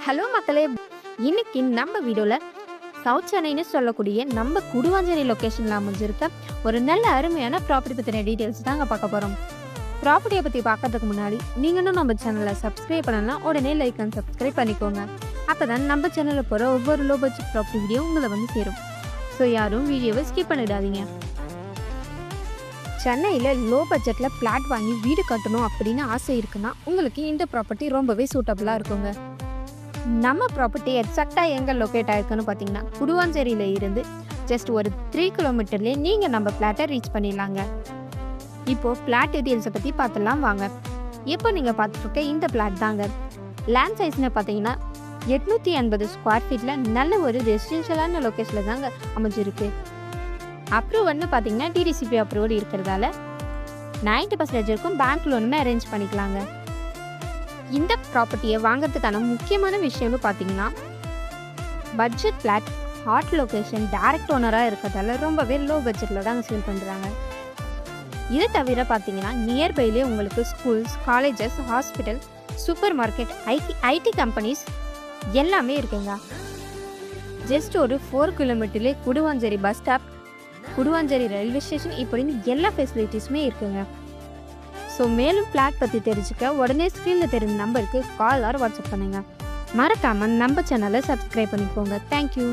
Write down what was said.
Hello மக்களே, இன்னைக்கு நம்ம வீடியோவில் சவுத் சென்னைன்னு சொல்லக்கூடிய நம்ம குடுவாஞ்சேரி லொக்கேஷனில் அமைஞ்சிருக்க ஒரு நல்ல அருமையான ப்ராப்பர்ட்டி பற்றின டீட்டெயில்ஸ் தாங்க பார்க்க போகிறோம். ப்ராப்பர்ட்டியை பற்றி பார்க்கறதுக்கு முன்னாடி நீங்களும் நம்ம சேனலை சப்ஸ்கிரைப் பண்ணலாம். உடனே லைக் அண்ட் சப்ஸ்கிரைப் பண்ணிக்கோங்க. அப்போ தான் நம்ம சேனலில் போகிற ஒவ்வொரு லோ பட்ஜெட் ப்ராப்பர்ட்டி வீடியோ உங்களை வந்து சேரும். ஸோ யாரும் வீடியோவை ஸ்கிப் பண்ணிடாதீங்க. சென்னையில் லோ பட்ஜெட்டில் ஃப்ளாட் வாங்கி வீடு கட்டணும் அப்படின்னு ஆசை இருக்குன்னா உங்களுக்கு இந்த ப்ராப்பர்ட்டி ரொம்பவே சூட்டபுளாக இருக்குங்க. நம்ம ப்ராப்பர்ட்டி எக்ஸாக்டாக எங்கே லொக்கேட் ஆயிருக்குன்னு பார்த்தீங்கன்னா குடுவாஞ்சேரியில் இருந்து ஜஸ்ட் ஒரு 3 கிலோமீட்டர்லேயே நீங்கள் நம்ம ஃப்ளாட்டை ரீச் பண்ணிடலாங்க. இப்போது ஃப்ளாட் டீட்டெயில்ஸை பற்றி பார்த்துலாம் வாங்க. இப்போ நீங்கள் பார்த்துருக்க இந்த ஃப்ளாட் தாங்க. லேண்ட் சைஸ்னு பார்த்தீங்கன்னா 880 ஸ்கொயர் ஃபீட்டில் நல்ல ஒரு ரெசிடென்ஷியலான லொக்கேஷனில் தாங்க அமைஞ்சிருக்கு. அப்ரூவல்னு பார்த்தீங்கன்னா டிடிசிபி அப்ரூவல் இருக்கிறதால 90% இருக்கும் பேங்க் லோனுமே அரேஞ்ச் பண்ணிக்கலாங்க. இந்த ப்ராப்பர்ட்டியை வாங்கிறதுக்கான முக்கியமான விஷயம்னு பார்த்தீங்கன்னா budget flat, hot location, direct ஓனராக இருக்கிறதால ரொம்பவே லோ பட்ஜெட்டில் தாங்க சேல் பண்ணுறாங்க. இதை தவிர பார்த்தீங்கன்னா நியர்பைலே உங்களுக்கு schools, colleges, hospital, super market, IT companies எல்லாமே இருக்குங்க. ஜஸ்ட் ஒரு 4 கிலோமீட்டர்லேயே Guduvanchery bus stop, Guduvanchery railway station இப்படின்னு எல்லா ஃபெசிலிட்டிஸுமே இருக்குங்க. ஸோ மேலும் ஃப்ளாட் பற்றி தெரிஞ்சுக்க உடனே ஸ்க்ரீனில் தெரிஞ்ச நம்பருக்கு கால் ஆர் வாட்ஸ்அப் பண்ணுங்கள். மறக்காமல் நம்ம சேனலை சப்ஸ்கிரைப் பண்ணிக்கோங்க. தேங்க்யூ.